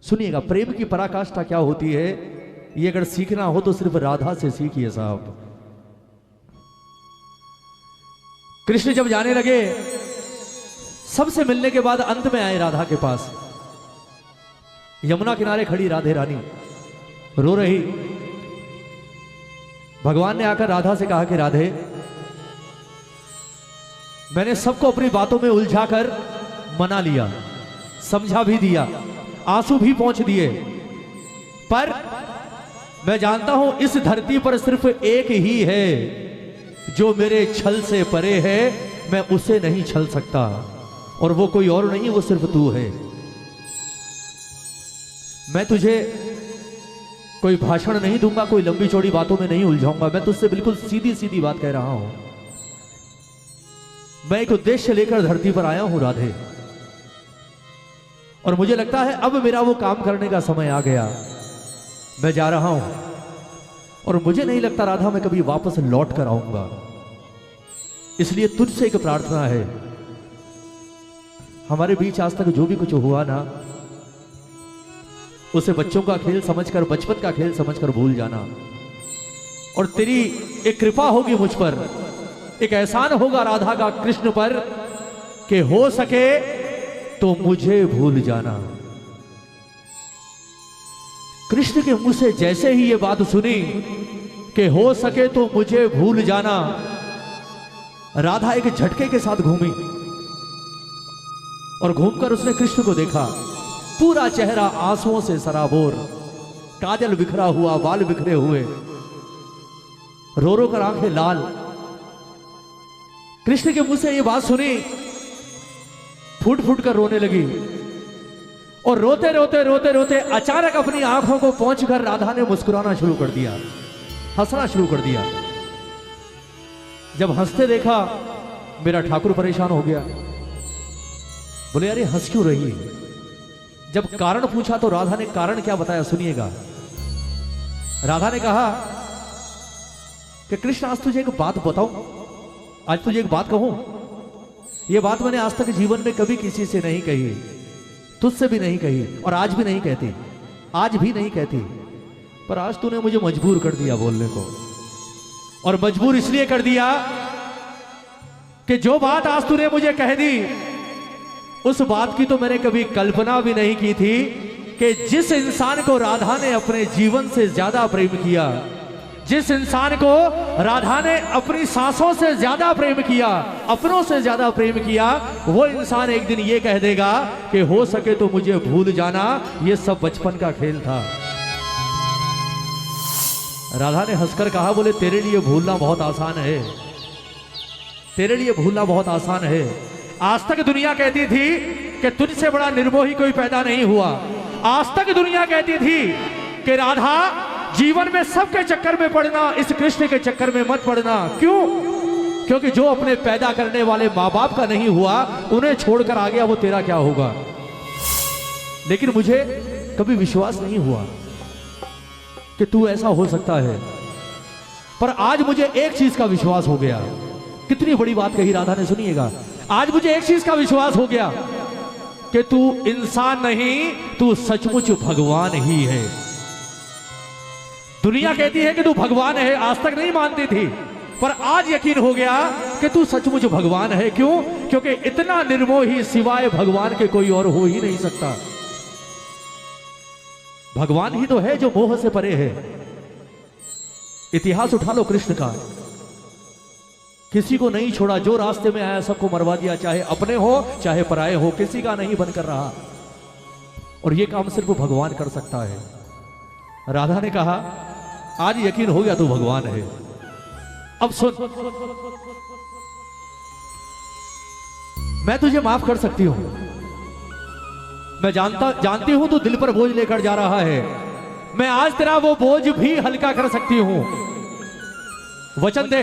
सुनिएगा, प्रेम की पराकाष्ठा क्या होती है, ये अगर सीखना हो तो सिर्फ राधा से सीखिए साहब। कृष्ण जब जाने लगे, सबसे मिलने के बाद अंत में आए राधा के पास। यमुना किनारे खड़ी राधे रानी रो रही। भगवान ने आकर राधा से कहा कि राधे, मैंने सबको अपनी बातों में उलझाकर मना लिया, समझा भी दिया, आंसू भी पहुंच दिए, पर मैं जानता हूं इस धरती पर सिर्फ एक ही है जो मेरे छल से परे है, मैं उसे नहीं छल सकता, और वो कोई और नहीं, वो सिर्फ तू है। मैं तुझे कोई भाषण नहीं दूंगा, कोई लंबी चौड़ी बातों में नहीं उलझाऊंगा, मैं तुझसे बिल्कुल सीधी सीधी बात कह रहा हूं। मैं एक उद्देश्य लेकर धरती पर आया हूं राधे, और मुझे लगता है अब मेरा वो काम करने का समय आ गया। मैं जा रहा हूं, और मुझे नहीं लगता राधा मैं कभी वापस लौट कर आऊंगा। इसलिए तुझसे एक प्रार्थना है, हमारे बीच आज तक जो भी कुछ हुआ ना, उसे बच्चों का खेल समझकर, बचपन का खेल समझकर भूल जाना, और तेरी एक कृपा होगी मुझ पर, एक एहसान होगा राधा का कृष्ण पर, कि हो सके तो मुझे भूल जाना। कृष्ण के मुंह से जैसे ही ये बात सुनी कि हो सके तो मुझे भूल जाना, राधा एक झटके के साथ घूमी, और घूमकर उसने कृष्ण को देखा। पूरा चेहरा आंसुओं से सराबोर, काजल बिखरा हुआ, बाल बिखरे हुए, रो रो कर आंखें लाल। कृष्ण के मुंह से ये बात सुनी, फूट फूट कर रोने लगी, और रोते रोते रोते रोते अचानक अपनी आंखों को पहुंचकर राधा ने मुस्कुराना शुरू कर दिया, हंसना शुरू कर दिया। जब हंसते देखा, मेरा ठाकुर परेशान हो गया, बोले अरे हंस क्यों रही है? जब कारण पूछा तो राधा ने कारण क्या बताया, सुनिएगा। राधा ने कहा कि कृष्ण, आज तुझे एक बात बताऊं, आज तुझे एक बात कहूं, यह बात मैंने आज तक जीवन में कभी किसी से नहीं कही, तुझसे भी नहीं कही, और आज भी नहीं कहती, आज भी नहीं कहती, पर आज तूने मुझे मजबूर कर दिया बोलने को। और मजबूर इसलिए कर दिया कि जो बात आज तूने मुझे कह दी, उस बात की तो मैंने कभी कल्पना भी नहीं की थी कि जिस इंसान को राधा ने अपने जीवन से ज्यादा प्रेम किया, जिस इंसान को राधा ने अपनी सांसों से ज्यादा प्रेम किया, अपनों से ज्यादा प्रेम किया, वो इंसान एक दिन ये कह देगा कि हो सके तो मुझे भूल जाना, ये सब बचपन का खेल था। राधा ने हंसकर कहा, बोले तेरे लिए भूलना बहुत आसान है, तेरे लिए भूलना बहुत आसान है। आज तक दुनिया कहती थी कि तुझसे बड़ा निर्मोही कोई पैदा नहीं हुआ। आज तक दुनिया कहती थी कि राधा, जीवन में सबके चक्कर में पड़ना, इस कृष्ण के चक्कर में मत पड़ना। क्यों? क्योंकि जो अपने पैदा करने वाले माँ बाप का नहीं हुआ, उन्हें छोड़कर आ गया, वो तेरा क्या होगा। लेकिन मुझे कभी विश्वास नहीं हुआ कि तू ऐसा हो सकता है, पर आज मुझे एक चीज का विश्वास हो गया। कितनी बड़ी बात कही राधा ने, सुनिएगा। आज मुझे एक चीज का विश्वास हो गया कि तू इंसान नहीं, तू सचमुच भगवान ही है। दुनिया कहती है कि तू भगवान है, आज तक नहीं मानती थी, पर आज यकीन हो गया कि तू सचमुच भगवान है। क्यों? क्योंकि इतना निर्मोही सिवाय भगवान के कोई और हो ही नहीं सकता। भगवान ही तो है जो मोह से परे है। इतिहास उठा लो कृष्ण का, किसी को नहीं छोड़ा, जो रास्ते में आया सबको मरवा दिया, चाहे अपने हो चाहे पराए हो, किसी का नहीं बनकर रहा। और यह काम सिर्फ भगवान कर सकता है। राधा ने कहा, आज यकीन हो गया तू भगवान है। अब सुन, मैं तुझे माफ कर सकती हूं, मैं जानती हूं तू दिल पर बोझ लेकर जा रहा है, मैं आज तेरा वो बोझ भी हल्का कर सकती हूं। वचन दे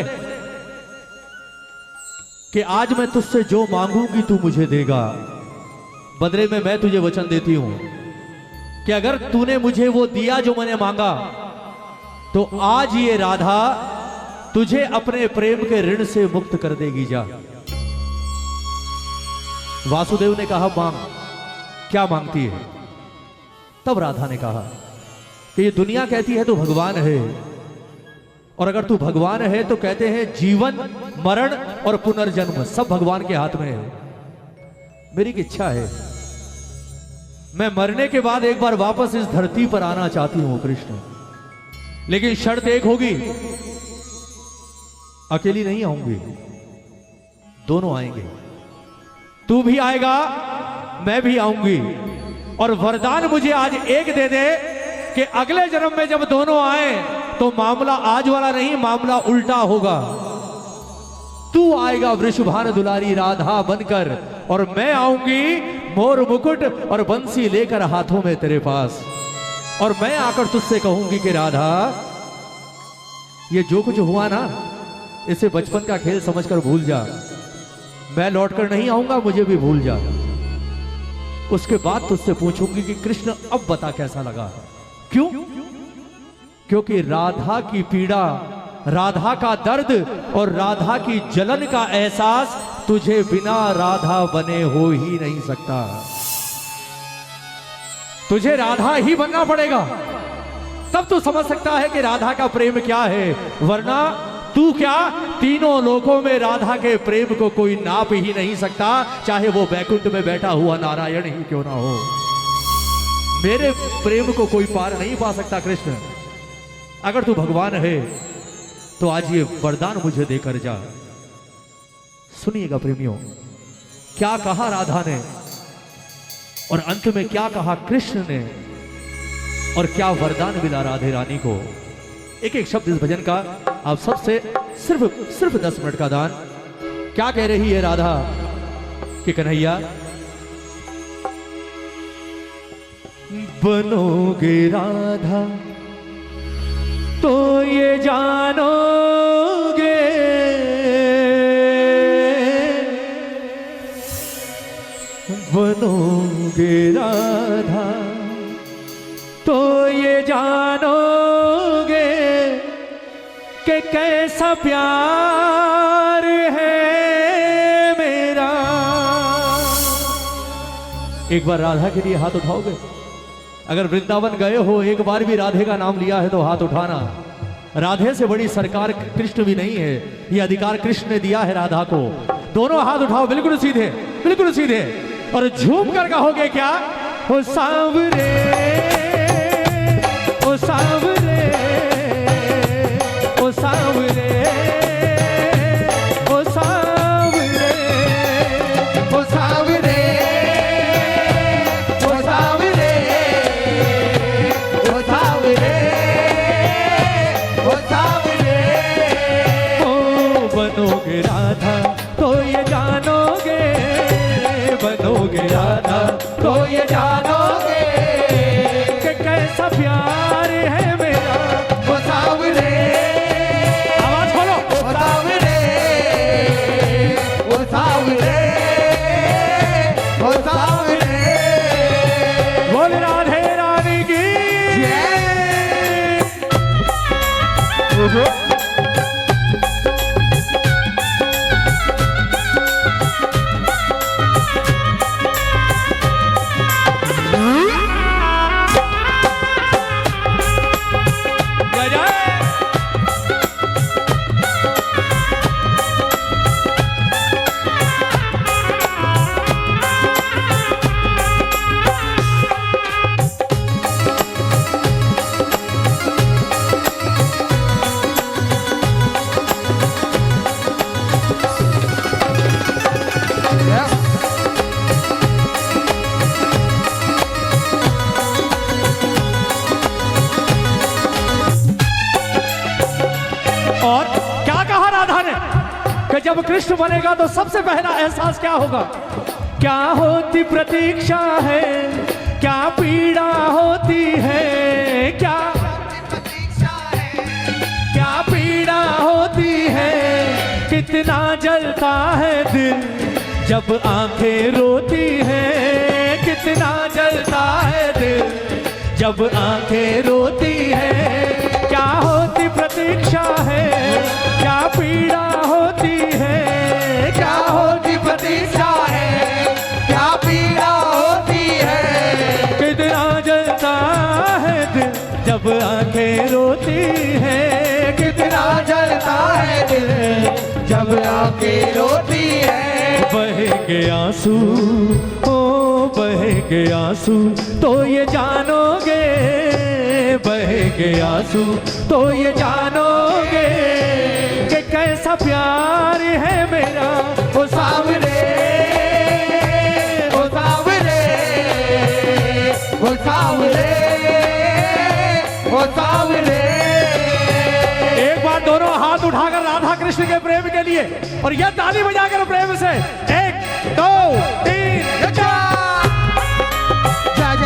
कि आज मैं तुझसे जो मांगूंगी तू मुझे देगा। बदले में मैं तुझे वचन देती हूं कि अगर तूने मुझे वो दिया जो मैंने मांगा, तो आज ये राधा तुझे अपने प्रेम के ऋण से मुक्त कर देगी। जा। वासुदेव ने कहा, मांग। क्या मांगती है? तब राधा ने कहा कि ये दुनिया कहती है तू भगवान है, और अगर तू भगवान है तो कहते हैं जीवन मरण और पुनर्जन्म सब भगवान के हाथ में है। मेरी एक इच्छा है, मैं मरने के बाद एक बार वापस इस धरती पर आना चाहती हूं कृष्ण, लेकिन शर्त एक होगी, अकेली नहीं आऊंगी, दोनों आएंगे। तू भी आएगा, मैं भी आऊंगी, और वरदान मुझे आज एक दे दे कि अगले जन्म में जब दोनों आए तो मामला आज वाला नहीं, मामला उल्टा होगा। तू आएगा वृषभान दुलारी राधा बनकर, और मैं आऊंगी मोर मुकुट और बंसी लेकर हाथों में तेरे पास, और मैं आकर तुझसे कहूंगी कि राधा ये जो कुछ हुआ ना इसे बचपन का खेल समझकर भूल जा, मैं लौटकर नहीं आऊंगा, मुझे भी भूल जा। उसके बाद तुझसे पूछूंगी कि कृष्ण अब बता कैसा लगा। क्यों? क्योंकि राधा की पीड़ा, राधा का दर्द और राधा की जलन का एहसास तुझे बिना राधा बने हो ही नहीं सकता। तुझे राधा ही बनना पड़ेगा, तब तू समझ सकता है कि राधा का प्रेम क्या है, वरना तू क्या तीनों लोकों में राधा के प्रेम को कोई नाप ही नहीं सकता, चाहे वो बैकुंठ में बैठा हुआ नारायण ही क्यों ना हो। मेरे प्रेम को कोई पार नहीं पा सकता कृष्ण। अगर तू भगवान है तो आज ये वरदान मुझे देकर जा। सुनिएगा प्रेमियों, क्या कहा राधा ने और अंत में क्या कहा कृष्ण ने, और क्या वरदान मिला राधे रानी को। एक एक शब्द इस भजन का आप सबसे सिर्फ 10 मिनट का दान। क्या कह रही है राधा कि कन्हैया बनोगे राधा तो ये जानोगे, बनोगे राधा तो ये जानोगे कि कैसा प्यार है मेरा। एक बार राधा के लिए हाथ उठाओगे? अगर वृंदावन गए हो, एक बार भी राधे का नाम लिया है तो हाथ उठाना। राधे से बड़ी सरकार कृष्ण भी नहीं है, ये अधिकार कृष्ण ने दिया है राधा को। दोनों हाथ उठाओ, बिल्कुल सीधे, बिल्कुल सीधे, और झूम कर कहोगे क्या? ओ सांवरे, ओ सांवरे, ओ सांवरे, ओ सांवरे, ओ सांवरे, ओ सांवरे, ओ सांवरे, ओ सांवरे। ओ बनोगे राधा तो ये जानोगे, बनोगे राधा तो ये जानोगे कि कैसा प्यार है मेरा। ओ सांवरे, आवाज खोलो, ओ सांवरे, ओ सांवरे, ओ सांवरे। बोल राधे रानी की जय। और क्या कहा राधा ने कि जब कृष्ण बनेगा तो सबसे पहला एहसास क्या होगा? क्या होती प्रतीक्षा है, क्या पीड़ा होती है, क्या क्या पीड़ा होती है, कितना जलता है दिल जब आंखें रोती हैं, कितना जलता है दिल जब आंखें रोती हैं। क्या होती प्रतीक्षा है, क्या पीड़ा होती है, क्या होती प्रतीक्षा है, क्या पीड़ा होती है, कितना जलता जब आंखें रोती है, कितना जलता है दिल जब आंखें रोती है। बहेंगे आंसू, ओ बहेंगे आंसू तो ये जानोगे, बहेंगे आंसू तो ये जानोगे कि कैसा प्यार है मेरा ओ सावरे, ओ सावरे, ओ सावरे, ओ सावरे। एक बार दोनों हाथ उठाकर राधा कृष्ण के प्रेम के लिए और यह ताली बजाकर प्रेम से 1 2 3 जय जय।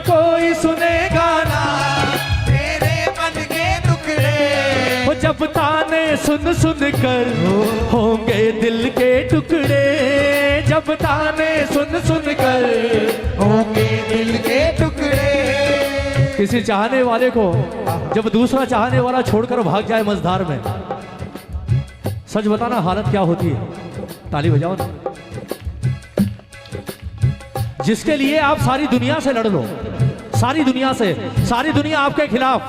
कोई सुनेगा ना तेरे मन के टुकड़े, वो जब ताने सुन सुन कर होंगे दिल के टुकड़े, जब ताने सुन सुन कर होंगे दिल के टुकड़े। किसी चाहने वाले को जब दूसरा चाहने वाला छोड़कर भाग जाए मझधार में, सच बताना हालत क्या होती है? ताली बजाओ ना। जिसके लिए आप सारी दुनिया से लड़ लो, सारी दुनिया से, सारी दुनिया आपके खिलाफ,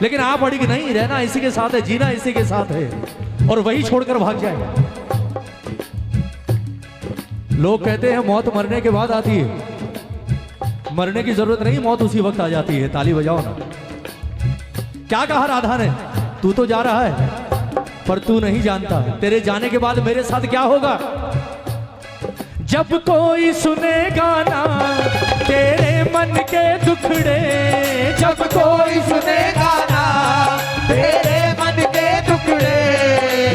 लेकिन आप अड़ी कि नहीं, रहना इसी के साथ है, जीना इसी के साथ है, और वही छोड़कर भाग जाए। लोग कहते हैं मौत मरने के बाद आती है, मरने की जरूरत नहीं, मौत उसी वक्त आ जाती है। ताली बजाओ ना। क्या कहा राधा ने? तू तो जा रहा है पर तू नहीं जानता तेरे जाने के बाद मेरे साथ क्या होगा। जब कोई सुनेगा ना तेरे मन के दुखड़े, जब कोई सुनेगा ना तेरे मन के टुकड़े,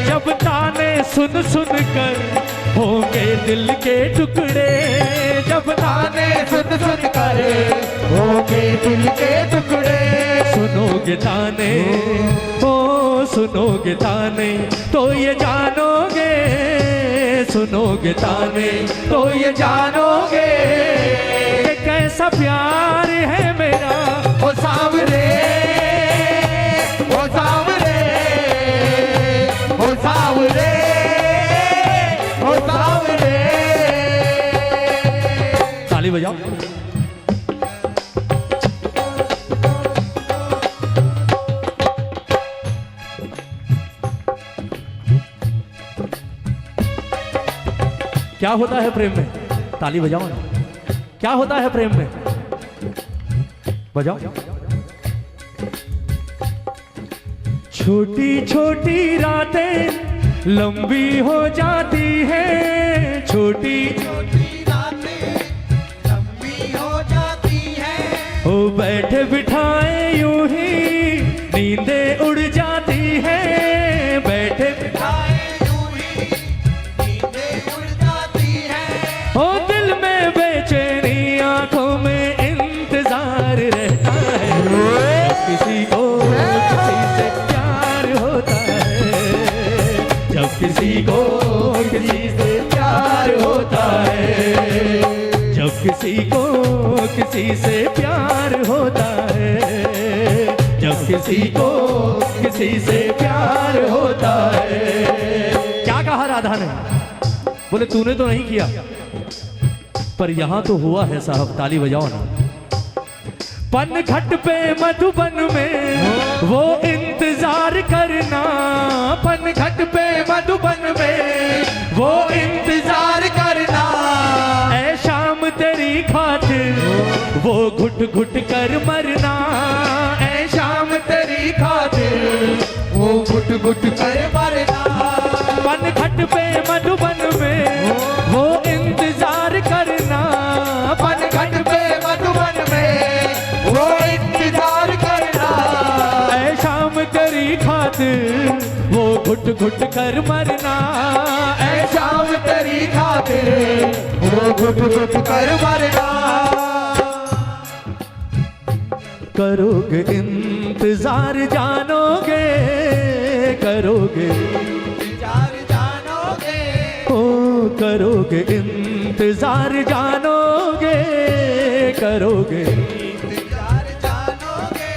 जब ताने सुन सुन कर होंगे दिल के टुकड़े, जब ताने सुन सुन कर होंगे दिल के टुकड़े। सुनोगे ताने, ओ सुनोगे ताने तो ये जानोगे, सुनोगे ताने तो ये जानोगे कि कैसा प्यार है मेरा। ओ सावरे, ओ सावरे, ओ सावरे, ओ सावरे। ताली बजाओ। क्या होता है प्रेम में? ताली बजाओ ना। क्या होता है प्रेम में? बजाओ। छोटी छोटी रातें लंबी हो जाती है, छोटी छोटी रातें लंबी हो जाती है, ओ बैठे बिठाए यूं ही नींदें उड़ जाती है, बैठे बिठाए यूं ही नींदें उड़ जाती है। ओ दिल में बेचैनी आंखों में इंतजार रहता है, जब किसी को किसी से प्यार होता है, जब किसी को किसी से प्यार होता है, जब किसी को किसी से प्यार होता है, जब किसी को किसी से प्यार होता है। क्या कहा राधा ने? बोले तूने तो नहीं किया पर यहां तो हुआ है साहब। ताली बजाओ ना। पनघट पे मधुबन में वो इंतजार करना, पनघट पे मधुबन में वो इंतजार करना, ऐ शाम तेरी खातिर वो घुट घुट कर मरना, ऐ शाम तेरी खातिर वो घुट घुट कर मरना। पनघट पे मधुबन में वो इंतजार करना, पनघट पे मधुबन में वो इंतजार करना, ऐ शाम तेरी खातिर वो घुट घुट कर मरना, ऐ शाम तेरी खातिर वो घुट घुट कर मरना। करोगे इंतजार जानोगे, करोगे इंतजार जानोगे, ओ करोगे इंतजार जानोगे, करोगे इंतजार जानोगे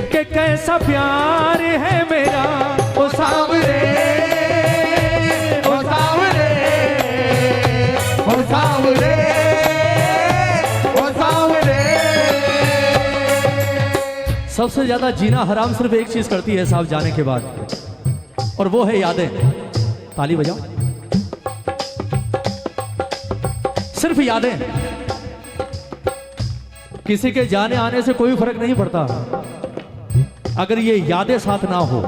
कि कैसा प्यार है मेरा ओ सांवरे, ओ सांवरे, ओ सांवरे, ओ सांवरे। सबसे ज्यादा जीना हराम सिर्फ एक चीज करती है साहब जाने के बाद, और वो है यादें। ताली बजाओ। सिर्फ यादें। किसी के जाने आने से कोई फर्क नहीं पड़ता, अगर ये यादें साथ ना हो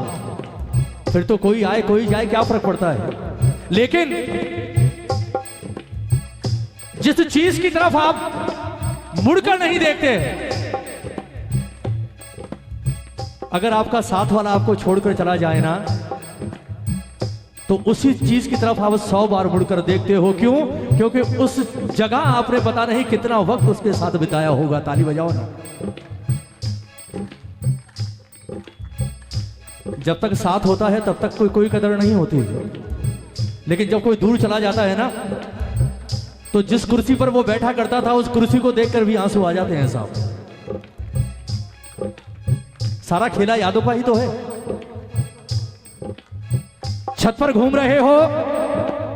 फिर तो कोई आए कोई जाए क्या फर्क पड़ता है। लेकिन जिस चीज की तरफ आप मुड़कर नहीं देखते, अगर आपका साथ वाला आपको छोड़कर चला जाए ना, तो उसी चीज की तरफ आप 100 बार मुड़कर देखते हो। क्यों? क्योंकि उस जगह आपने पता नहीं कितना वक्त उसके साथ बिताया होगा। ताली बजाओ ना। जब तक साथ होता है तब तक कोई कदर नहीं होती, लेकिन जब कोई दूर चला जाता है ना, तो जिस कुर्सी पर वो बैठा करता था उस कुर्सी को देखकर भी आंसू आ जाते हैं साहब। सारा खेला यादों का ही तो है। छत पर घूम रहे हो,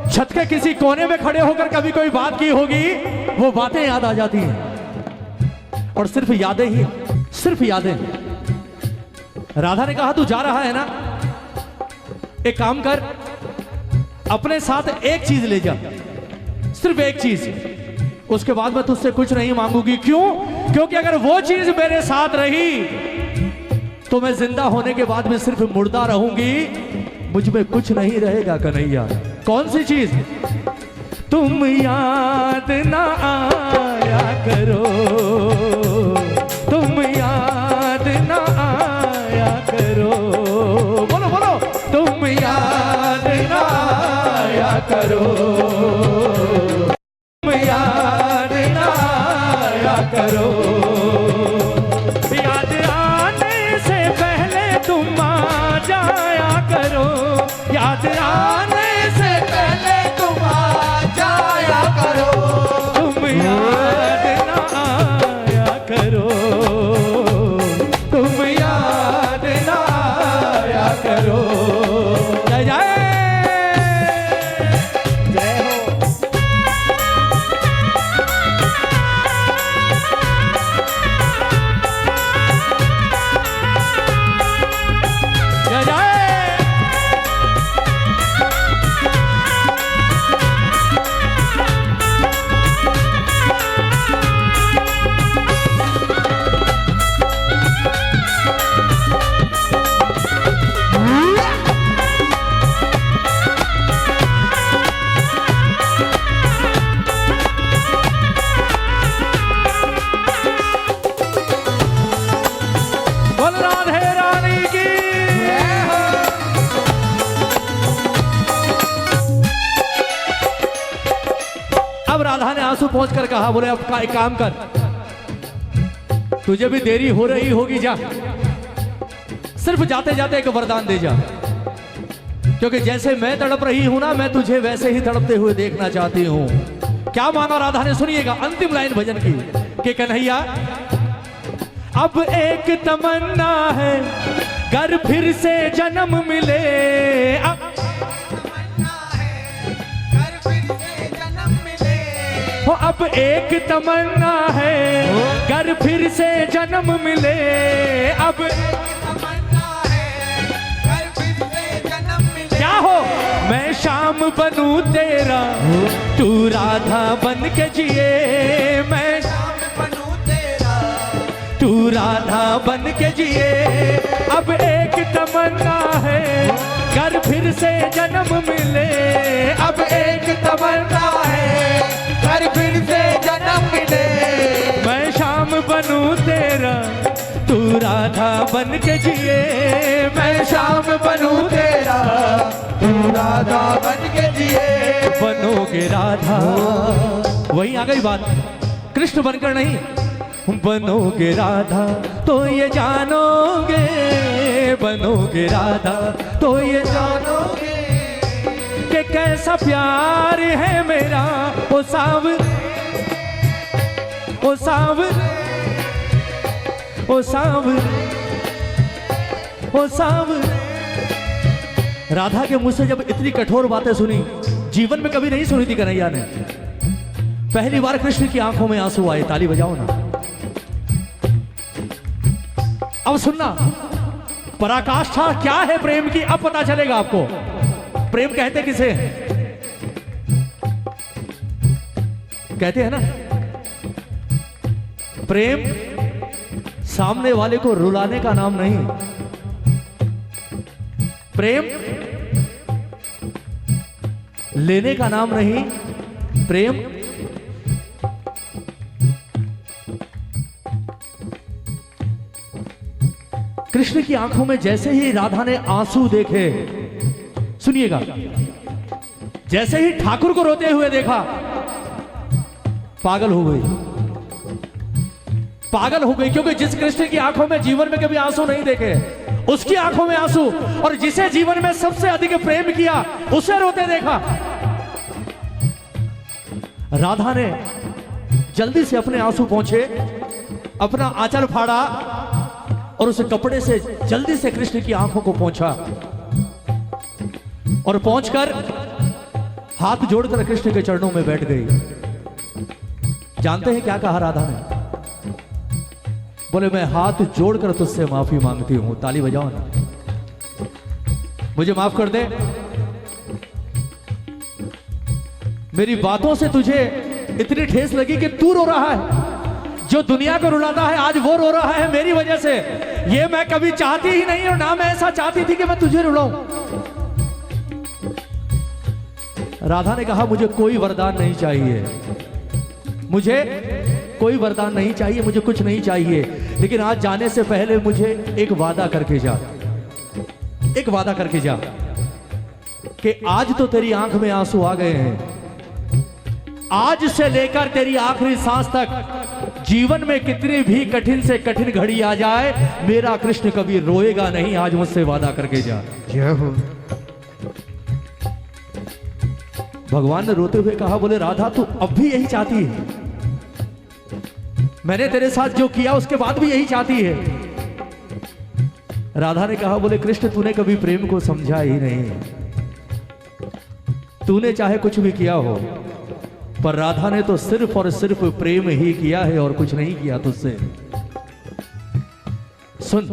छत के किसी कोने में खड़े होकर कभी कोई बात की होगी, वो बातें याद आ जाती हैं। और सिर्फ यादें ही, सिर्फ यादें। राधा ने कहा तू जा रहा है ना, एक काम कर, अपने साथ एक चीज ले जा, सिर्फ एक चीज। उसके बाद मैं तुझसे कुछ नहीं मांगूंगी। क्यों? क्योंकि अगर वो चीज मेरे साथ रही तो मैं जिंदा होने के बाद में सिर्फ मुर्दा रहूंगी, मुझ में कुछ नहीं रहेगा कन्हैया। कौन सी चीज? तुम याद ना आया करो, तुम याद ना आया करो। बोलो बोलो, तुम याद ना आया करो, तुम याद ना आया करो। याद आने से पहले तुम आ जाया करो, याद आने से पहले तुम आ जाया करो। तुम याद ना आया करो, तुम याद ना आया करो। जय जय जय हो। जय जय। बोल राधे रानी की। अब राधा ने आंसू पहुंचकर कहा, बोले अब का एक काम कर, तुझे भी देरी हो रही होगी, जा सिर्फ जाते जाते एक वरदान दे जा, क्योंकि जैसे मैं तड़प रही हूं ना, मैं तुझे वैसे ही तड़पते हुए देखना चाहती हूं। क्या माना राधा ने? सुनिएगा अंतिम लाइन भजन की कि कन्हैया अब एक तमन्ना है, घर फिर से जन्म मिले। हो अब एक तमन्ना है, घर फिर से जन्म मिले। अब क्या हो? मैं शाम बनूं तेरा, तू राधा बन के जिए। मैं तू राधा बन के जिए। अब एक तमन्ना है, घर फिर से जन्म मिले। अब एक तमन्ना है, घर फिर से जन्म मिले। मैं शाम बनूं तेरा, तू राधा बन के जिए। मैं शाम बनूं तेरा, राधा, वहीं आ गई बात, कृष्ण बनकर नहीं, बनोगे राधा तो ये जानोगे, बनोगे राधा तो ये जानोगे कि कैसा प्यार है मेरा। ओ सावर, ओ सावर, ओ सावर, ओ सावर। राधा के मुंह से जब इतनी कठोर बातें सुनी, जीवन में कभी नहीं सुनी थी कन्हैया ने, पहली बार कृष्ण की आंखों में आंसू आए। ताली बजाओ ना। अब सुनना, पराकाष्ठा क्या है प्रेम की, अब पता चलेगा आपको। प्रेम कहते किसे हैं? कहते हैं ना, प्रेम सामने वाले को रुलाने का नाम नहीं, प्रेम लेने का नाम नहीं, प्रेम कृष्ण की आंखों में जैसे ही राधा ने आंसू देखे, सुनिएगा, जैसे ही ठाकुर को रोते हुए देखा, पागल हो गई, पागल हो गई। क्योंकि जिस कृष्ण की आंखों में जीवन में कभी आंसू नहीं देखे, उसकी आंखों में आंसू, और जिसे जीवन में सबसे अधिक प्रेम किया उसे रोते देखा। राधा ने जल्दी से अपने आंसू पोंछे, अपना आंचल फाड़ा और उस कपड़े से जल्दी से कृष्ण की आंखों को पोंछा, और पहुंचकर हाथ जोड़कर कृष्ण के चरणों में बैठ गई। जानते हैं क्या कहा राधा ने? बोले, मैं हाथ जोड़कर तुझसे माफी मांगती हूं। ताली बजाओ ना। मुझे माफ कर दे, मेरी बातों से तुझे इतनी ठेस लगी कि तू रो रहा है। जो दुनिया को रुलाता है आज वो रो रहा है मेरी वजह से। ये मैं कभी चाहती ही नहीं, और ना मैं ऐसा चाहती थी कि मैं तुझे रुलाऊं। राधा ने कहा, मुझे कोई वरदान नहीं चाहिए, मुझे कोई वरदान नहीं चाहिए, मुझे कुछ नहीं चाहिए, लेकिन आज जाने से पहले मुझे एक वादा करके जा, एक वादा करके जा कि आज तो तेरी आंख में आंसू आ गए हैं, आज से लेकर तेरी आखिरी सांस तक जीवन में कितनी भी कठिन से कठिन घड़ी आ जाए, मेरा कृष्ण कभी रोएगा नहीं। आज मुझसे वादा करके जा। जय हो। भगवान ने रोते हुए कहा, बोले राधा तू अब भी यही चाहती है? मैंने तेरे साथ जो किया उसके बाद भी यही चाहती है? राधा ने कहा, बोले कृष्ण तूने कभी प्रेम को समझा ही नहीं, तूने चाहे कुछ भी किया हो, पर राधा ने तो सिर्फ और सिर्फ प्रेम ही किया है और कुछ नहीं किया तुझसे। सुन,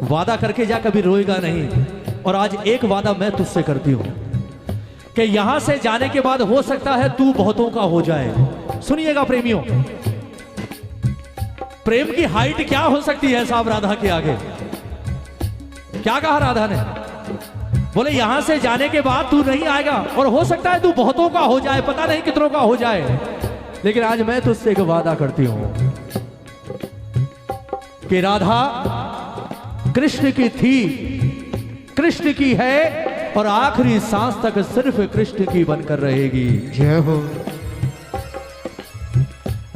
वादा करके जा, कभी रोएगा नहीं। और आज एक वादा मैं तुझसे करती हूं कि यहां से जाने के बाद हो सकता है तू बहुतों का हो जाए। सुनिएगा प्रेमियों, प्रेम की हाइट क्या हो सकती है साहब राधा के आगे? क्या कहा राधा ने? बोले यहां से जाने के बाद तू नहीं आएगा, और हो सकता है तू बहुतों का हो जाए, पता नहीं कितनों का हो जाए, लेकिन आज मैं तुझसे एक वादा करती हूं कि राधा कृष्ण की थी, कृष्ण की है, और आखिरी सांस तक सिर्फ कृष्ण की बनकर रहेगी। जय हो।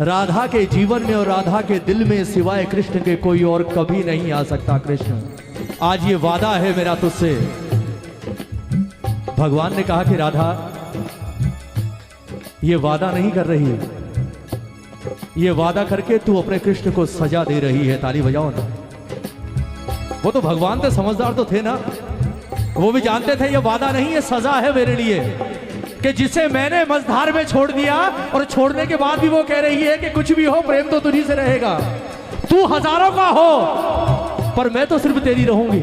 राधा के जीवन में और राधा के दिल में सिवाय कृष्ण के कोई और कभी नहीं आ सकता। कृष्ण, आज ये वादा है मेरा तुझसे। भगवान ने कहा कि राधा ये वादा नहीं कर रही है, ये वादा करके तू अपने कृष्ण को सजा दे रही है। ताली बजाओ ना। वो तो भगवान थे, समझदार तो थे ना, वो भी जानते थे ये वादा नहीं, ये सजा है मेरे लिए, कि जिसे मैंने मझधार में छोड़ दिया, और छोड़ने के बाद भी वो कह रही है कि कुछ भी हो प्रेम तो तुझी से रहेगा। तू हजारों का हो पर मैं तो सिर्फ तेरी रहूंगी,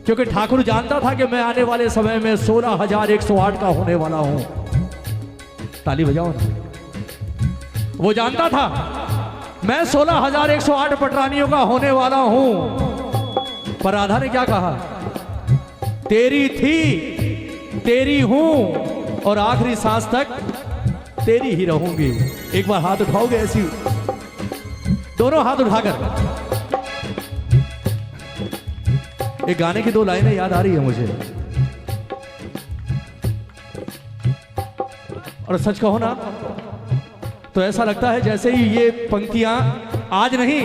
क्योंकि ठाकुर जानता था कि मैं आने वाले समय में 16,108 का होने वाला हूं। ताली बजाओ ना। वो जानता था मैं 16,108 पटरानियों का होने वाला हूं, पर राधा ने क्या कहा? तेरी थी, तेरी हूं, और आखिरी सांस तक तेरी ही रहूंगी। एक बार हाथ उठाओगे ऐसी, दोनों हाथ उठाकर। एक गाने की दो लाइनें याद आ रही है मुझे। और सच कहो ना तो ऐसा लगता है जैसे ही ये पंक्तियां आज नहीं,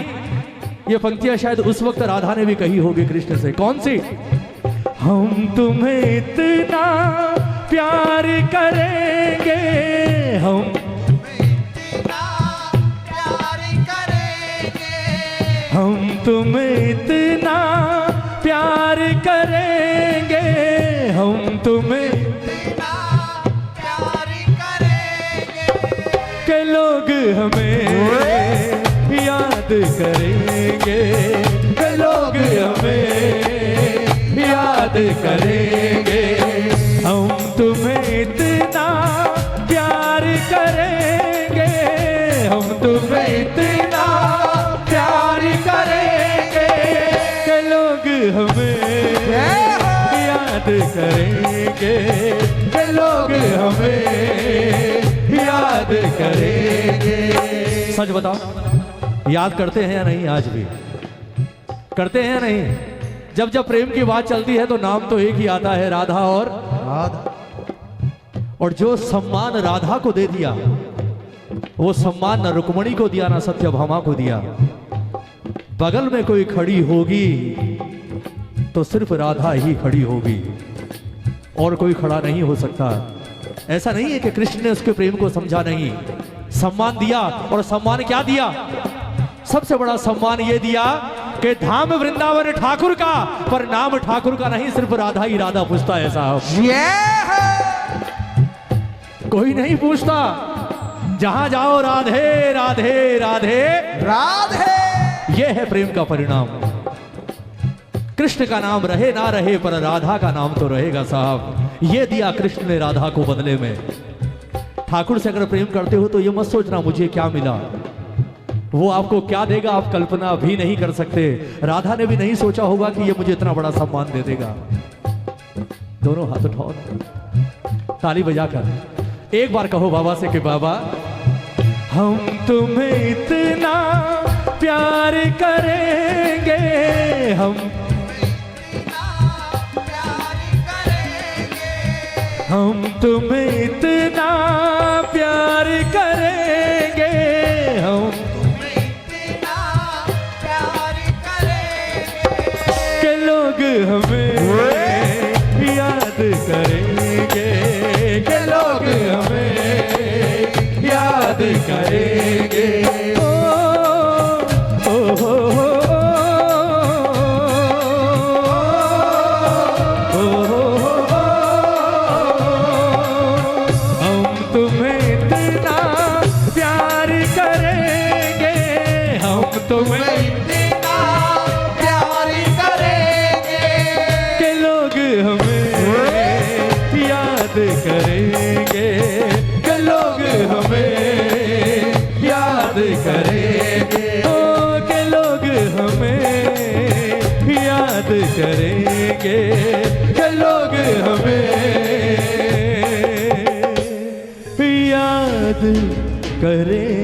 ये पंक्तियां शायद उस वक्त राधा ने भी कही होगी कृष्ण से। कौन सी? हम तुम्हें इतना प्यार करेंगे, हम तुम्हें इतना प्यार करेंगे, हम तुम्हें इतना प्यार करेंगे कि लोग हमें याद करेंगे, कि लोग हमें याद करेंगे। हम तुम्हें इतना प्यार करेंगे, हम तुम्हें इतना प्यार करेंगे कि लोग हमें याद करेंगे, कि लोग हमें याद करेंगे। सच बताओ, याद करते हैं या नहीं? आज भी करते हैं या नहीं? जब जब प्रेम की बात चलती है तो नाम तो एक ही आता है, राधा। और जो सम्मान राधा को दे दिया वो सम्मान न रुक्मणी को दिया, ना सत्यभामा को दिया। बगल में कोई खड़ी होगी तो सिर्फ राधा ही खड़ी होगी, और कोई खड़ा नहीं हो सकता। ऐसा नहीं है कि कृष्ण ने उसके प्रेम को समझा नहीं, सम्मान दिया। और सम्मान क्या दिया? सबसे बड़ा सम्मान यह दिया कि धाम वृंदावन ठाकुर का, पर नाम ठाकुर का नहीं, सिर्फ राधा ही राधा पूछता है साहब। कोई नहीं पूछता। जहां जाओ राधे राधे राधे राधे। यह है प्रेम का परिणाम। कृष्ण का नाम रहे ना रहे, पर राधा का नाम तो रहेगा साहब। यह दिया कृष्ण ने राधा को बदले में। ठाकुर से अगर प्रेम करते हो तो ये मत सोचना मुझे क्या मिला, वो आपको क्या देगा आप कल्पना भी नहीं कर सकते। राधा ने भी नहीं सोचा होगा कि ये मुझे इतना बड़ा सम्मान दे देगा। दोनों हाथ उठाओ, ताली बजाकर एक बार कहो बाबा से कि बाबा हम तुम्हें इतना प्यार करेंगे, हम तुम्हें इतना प्यार करेंगे, हम के लोग हमें याद करेंगे, के लोग हमें याद करेंगे। हम तुम्हें इतना प्यार करेंगे, हम तुम्हें इतना प्यार करेंगे कि लोग हमें याद करेंगे, कि लोग हमें याद करेंगे। ओ के लोग हमें याद करेंगे, कि लोग हमें याद करेंगे।